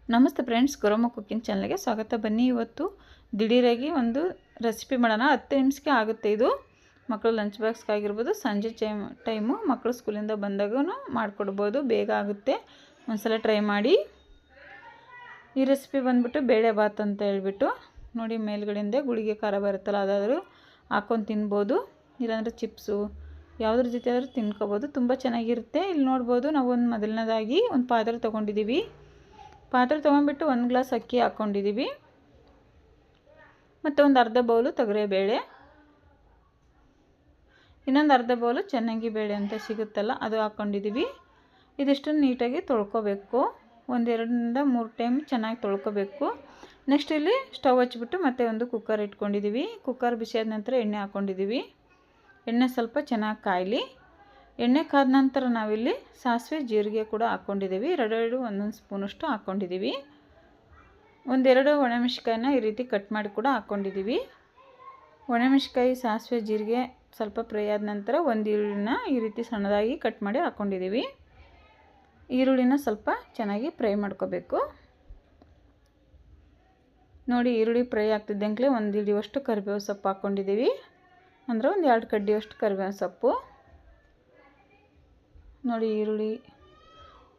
ನಮಸ್ತೆ friends, Gowramma cooking ಚಾನಲ್ಗೆ ಸ್ವಾಗತ. ಬನ್ನಿ, ಇವತ್ತು ದಿಢೀರಾಗಿ ಒಂದು ರೆಸಿಪಿ ಮಾಡೋಣ. 10 ನಿಮಿಷಕ್ಕೆ ಆಗುತ್ತೆ ಇದು. ಮಕ್ಕಳು ಲಂಚ್ ಬಾಕ್ಸ್ಗೆ ಆಗಿರ್ಬೋದು, ಸಂಜೆ ಟೈಮು ಮಕ್ಕಳು ಸ್ಕೂಲಿಂದ ಬಂದಾಗೂ ಮಾಡಿಕೊಡ್ಬೋದು, ಬೇಗ ಆಗುತ್ತೆ. ಒಂದ್ಸಲ ಟ್ರೈ ಮಾಡಿ. ಈ ರೆಸಿಪಿ ಬಂದುಬಿಟ್ಟು ಬೇಳೆ ಬಾತ್ ಅಂತ ಹೇಳ್ಬಿಟ್ಟು ನೋಡಿ, ಮೇಲ್ಗಡೆಯಿಂದ ಗುಳಿಗೆ ಖಾರ ಬರುತ್ತಲ್ಲ, ಅದಾದರೂ ಹಾಕ್ಕೊಂಡು ತಿನ್ಬೋದು, ಇಲ್ಲಾಂದರೆ ಚಿಪ್ಸು ಯಾವುದ್ರ ಜೊತೆ ಆದರೂ ತಿನ್ಕೋಬೋದು, ತುಂಬ ಚೆನ್ನಾಗಿರುತ್ತೆ. ಇಲ್ಲಿ ನೋಡ್ಬೋದು, ನಾವು ಮೊದಲನೇದಾಗಿ ಒಂದು ಪಾತ್ರೆ ತೊಗೊಂಡಿದ್ದೀವಿ. ಪಾತ್ರೆ ತೊಗೊಂಡ್ಬಿಟ್ಟು 1 ಗ್ಲಾಸ್ ಅಕ್ಕಿ ಹಾಕ್ಕೊಂಡಿದ್ದೀವಿ, ಮತ್ತು ಒಂದು ಅರ್ಧ ಬೌಲು ತೊಗರಿಬೇಳೆ, ಇನ್ನೊಂದು ಅರ್ಧ ಬೌಲು ಚೆನ್ನಾಗಿ ಬೇಳೆ ಅಂತ ಸಿಗುತ್ತಲ್ಲ ಅದು ಹಾಕ್ಕೊಂಡಿದ್ದೀವಿ. ಇದಿಷ್ಟನ್ನು ನೀಟಾಗಿ ತೊಳ್ಕೊಬೇಕು, 1-2-3 ಟೈಮ್ ಚೆನ್ನಾಗಿ ತೊಳ್ಕೊಬೇಕು. ನೆಕ್ಸ್ಟ್ ಇಲ್ಲಿ ಸ್ಟವ್ ಹಚ್ಬಿಟ್ಟು ಮತ್ತೆ ಒಂದು ಕುಕ್ಕರ್ ಇಟ್ಕೊಂಡಿದ್ದೀವಿ. ಕುಕ್ಕರ್ ಬಿಸಿಯಾದ ನಂತರ ಎಣ್ಣೆ ಹಾಕ್ಕೊಂಡಿದ್ದೀವಿ. ಎಣ್ಣೆ ಸ್ವಲ್ಪ ಚೆನ್ನಾಗಿ ಕಾಯಲಿ. ಎಣ್ಣೆ ಕಾದ ನಂತರ ನಾವಿಲ್ಲಿ ಸಾಸಿವೆ ಜೀರಿಗೆ ಕೂಡ ಹಾಕ್ಕೊಂಡಿದ್ದೀವಿ. ಎರಡು 1 ಸ್ಪೂನಷ್ಟು ಹಾಕ್ಕೊಂಡಿದ್ದೀವಿ. 1-2 ಒಣಮೆಣಸಿಕಾಯಿನ ಈ ರೀತಿ ಕಟ್ ಮಾಡಿ ಕೂಡ ಹಾಕ್ಕೊಂಡಿದ್ದೀವಿ. ಒಣಮೆಣಸಿಕಾಯಿ, ಸಾಸಿವೆ, ಜೀರಿಗೆ ಸ್ವಲ್ಪ ಫ್ರೈ ಆದ ನಂತರ ಒಂದು ಈರುಳ್ಳಿನ ಈ ರೀತಿ ಸಣ್ಣದಾಗಿ ಕಟ್ ಮಾಡಿ ಹಾಕ್ಕೊಂಡಿದ್ದೀವಿ. ಈರುಳ್ಳಿನ ಸ್ವಲ್ಪ ಚೆನ್ನಾಗಿ ಫ್ರೈ ಮಾಡ್ಕೋಬೇಕು. ನೋಡಿ, ಈರುಳ್ಳಿ ಫ್ರೈ ಆಗ್ತಿದ್ದಂಗೆ 1 ಹಿಡಿಯುವಷ್ಟು ಕರಿಬೇವು ಸೊಪ್ಪು ಹಾಕ್ಕೊಂಡಿದ್ದೀವಿ, ಅಂದರೆ ಒಂದು 2 ಕಡ್ಡಿಯಷ್ಟು ಕರಿಬೇವು ಸೊಪ್ಪು. ನೋಡಿ, ಈರುಳ್ಳಿ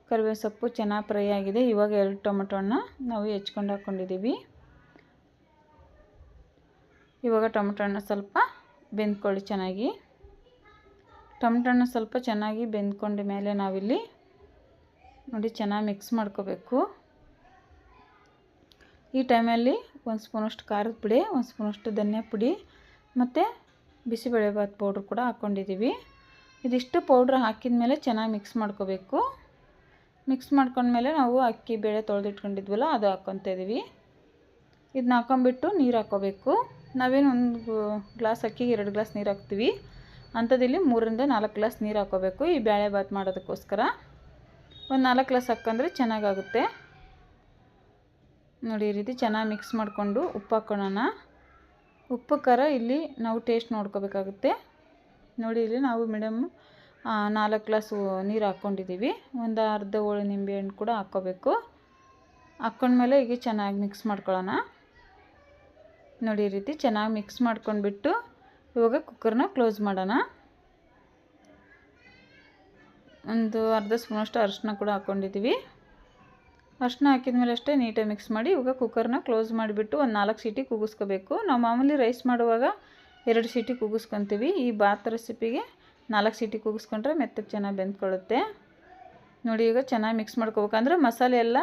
ಕರಿಬೇವು ಸೊಪ್ಪು ಚೆನ್ನಾಗಿ ಫ್ರೈ ಆಗಿದೆ. ಇವಾಗ 2 ಟೊಮೆಟೊನ ನಾವು ಹೆಚ್ಕೊಂಡು ಹಾಕ್ಕೊಂಡಿದ್ದೀವಿ. ಇವಾಗ ಟೊಮೆಟೊನ ಸ್ವಲ್ಪ ಬೆಂದ್ಕೊಳ್ಳಿ ಚೆನ್ನಾಗಿ. ಟೊಮೆಟೊನ ಸ್ವಲ್ಪ ಚೆನ್ನಾಗಿ ಬೆಂದ್ಕೊಂಡ ಮೇಲೆ ನಾವಿಲ್ಲಿ ನೋಡಿ ಚೆನ್ನಾಗಿ ಮಿಕ್ಸ್ ಮಾಡ್ಕೋಬೇಕು. ಈ ಟೈಮಲ್ಲಿ 1 ಸ್ಪೂನಷ್ಟು ಖಾರದ ಪುಡಿ, 1 ಸ್ಪೂನಷ್ಟು ಧನಿಯಾ ಪುಡಿ ಮತ್ತು ಬಿಸಿಬೇಳೆಭಾತ್ ಪೌಡ್ರ್ ಕೂಡ ಹಾಕ್ಕೊಂಡಿದ್ದೀವಿ. ಇದಿಷ್ಟು ಪೌಡ್ರ್ ಹಾಕಿದ ಮೇಲೆ ಚೆನ್ನಾಗಿ ಮಿಕ್ಸ್ ಮಾಡ್ಕೋಬೇಕು. ಮಿಕ್ಸ್ ಮಾಡ್ಕೊಂಡ್ಮೇಲೆ ನಾವು ಅಕ್ಕಿ ಬೇಳೆ ತೊಳೆದಿಟ್ಕೊಂಡಿದ್ವಲ್ಲ ಅದು ಹಾಕ್ಕೊತಾ ಇದ್ದೀವಿ. ಇದನ್ನ ಹಾಕ್ಕೊಂಬಿಟ್ಟು ನೀರು ಹಾಕ್ಕೋಬೇಕು. ನಾವೇನು 1 ಗ್ಲಾಸ್ ಅಕ್ಕಿಗೆ 2 ಗ್ಲಾಸ್ ನೀರು ಹಾಕ್ತೀವಿ, ಅಂಥದ್ದಿಲ್ಲಿ 3-4 ಗ್ಲಾಸ್ ನೀರು ಹಾಕ್ಕೋಬೇಕು. ಈ ಬೇಳೆ ಬಾತ್ ಮಾಡೋದಕ್ಕೋಸ್ಕರ ಒಂದು 4 ಗ್ಲಾಸ್ ಹಾಕ್ಕೊಂಡ್ರೆ ಚೆನ್ನಾಗಾಗುತ್ತೆ. ನೋಡಿ, ಈ ರೀತಿ ಚೆನ್ನಾಗಿ ಮಿಕ್ಸ್ ಮಾಡಿಕೊಂಡು ಉಪ್ಪು ಹಾಕ್ಕೊಳ್ಳೋಣ. ಉಪ್ಪು ಖಾರ ಇಲ್ಲಿ ನಾವು ಟೇಸ್ಟ್ ನೋಡ್ಕೋಬೇಕಾಗುತ್ತೆ. ನೋಡಿ, ಇಲ್ಲಿ ನಾವು ಮೇಡಮ್ 4 ಗ್ಲಾಸು ನೀರು ಹಾಕ್ಕೊಂಡಿದ್ದೀವಿ. ಒಂದು ಅರ್ಧ ಹೋಳು ನಿಂಬೆಹಣ್ಣು ಕೂಡ ಹಾಕ್ಕೋಬೇಕು. ಹಾಕ್ಕೊಂಡ್ಮೇಲೆ ಈಗ ಚೆನ್ನಾಗಿ ಮಿಕ್ಸ್ ಮಾಡ್ಕೊಳ್ಳೋಣ. ನೋಡಿ, ಈ ರೀತಿ ಚೆನ್ನಾಗಿ ಮಿಕ್ಸ್ ಮಾಡ್ಕೊಂಡ್ಬಿಟ್ಟು ಇವಾಗ ಕುಕ್ಕರ್ನ ಕ್ಲೋಸ್ ಮಾಡೋಣ. ಒಂದು ಅರ್ಧ ಸ್ಪೂನಷ್ಟು ಅರಿಶಿನ ಕೂಡ ಹಾಕ್ಕೊಂಡಿದ್ದೀವಿ. ಅರಿಶಿನ ಹಾಕಿದ್ಮೇಲೆ ಅಷ್ಟೇ ನೀಟಾಗಿ ಮಿಕ್ಸ್ ಮಾಡಿ ಇವಾಗ ಕುಕ್ಕರ್ನ ಕ್ಲೋಸ್ ಮಾಡಿಬಿಟ್ಟು ಒಂದು 4 ಸೀಟಿ ಕೂಗಿಸ್ಕೋಬೇಕು. ನಾವು ಮಾಮೂಲಿ ರೈಸ್ ಮಾಡುವಾಗ 2 ಸೀಟಿ ಕೂಗಿಸ್ಕೊತೀವಿ. ಈ ಬಾತ್ ರೆಸಿಪಿಗೆ 4 ಸೀಟಿ ಕೂಗಿಸ್ಕೊಂಡ್ರೆ ಮೆತ್ತಗೆ ಚೆನ್ನಾಗಿ ಬೆಂದ್ಕೊಳ್ಳುತ್ತೆ. ನೋಡಿ, ಈಗ ಚೆನ್ನಾಗಿ ಮಿಕ್ಸ್ ಮಾಡ್ಕೋಬೇಕು. ಅಂದರೆ ಮಸಾಲೆ ಎಲ್ಲ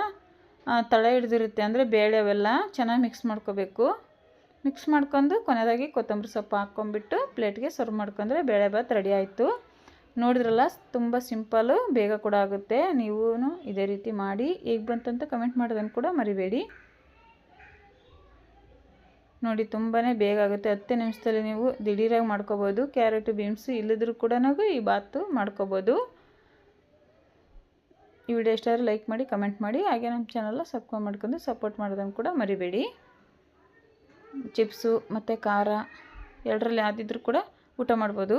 ತಳ ಹಿಡ್ದಿರುತ್ತೆ, ಅಂದರೆ ಬೇಳೆ ಅವೆಲ್ಲ ಚೆನ್ನಾಗಿ ಮಿಕ್ಸ್ ಮಾಡ್ಕೋಬೇಕು. ಮಿಕ್ಸ್ ಮಾಡ್ಕೊಂಡು ಕೊನೆಯದಾಗಿ ಕೊತ್ತಂಬರಿ ಸೊಪ್ಪು ಹಾಕ್ಕೊಂಬಿಟ್ಟು ಪ್ಲೇಟ್ಗೆ ಸರ್ವ್ ಮಾಡ್ಕೊಂಡ್ರೆ ಬೇಳೆ ಬಾತ್ ರೆಡಿ ಆಯಿತು. ನೋಡಿದ್ರಲ್ಲ, ತುಂಬ ಸಿಂಪಲ್ಲು, ಬೇಗ ಕೂಡ ಆಗುತ್ತೆ. ನೀವು ಇದೇ ರೀತಿ ಮಾಡಿ ಹೇಗೆ ಬಂತಂತ ಕಮೆಂಟ್ ಮಾಡೋದನ್ನು ಕೂಡ ಮರಿಬೇಡಿ. ನೋಡಿ, ತುಂಬಾ ಬೇಗ ಆಗುತ್ತೆ. 10 ನಿಮಿಷದಲ್ಲಿ ನೀವು ದಿಢೀರಾಗಿ ಮಾಡ್ಕೋಬೋದು. ಕ್ಯಾರೆಟು ಬೀನ್ಸು ಇಲ್ಲದ್ರೂ ಕೂಡ ನಾವು ಈ ಬಾತು ಮಾಡ್ಕೋಬೋದು. ಈ ವಿಡಿಯೋ ಇಷ್ಟ ಆದರೆ ಲೈಕ್ ಮಾಡಿ, ಕಮೆಂಟ್ ಮಾಡಿ, ಹಾಗೆ ನಮ್ಮ ಚಾನಲ್ನ ಸಬ್ಸ್ಕ್ರೈಬ್ ಮಾಡ್ಕೊಂಡು ಸಪೋರ್ಟ್ ಮಾಡೋದನ್ನು ಕೂಡ ಮರಿಬೇಡಿ. ಚಿಪ್ಸು ಮತ್ತು ಖಾರ ಎರಡರಲ್ಲಿ ಯಾವುದಿದ್ರೂ ಕೂಡ ಊಟ ಮಾಡ್ಬೋದು.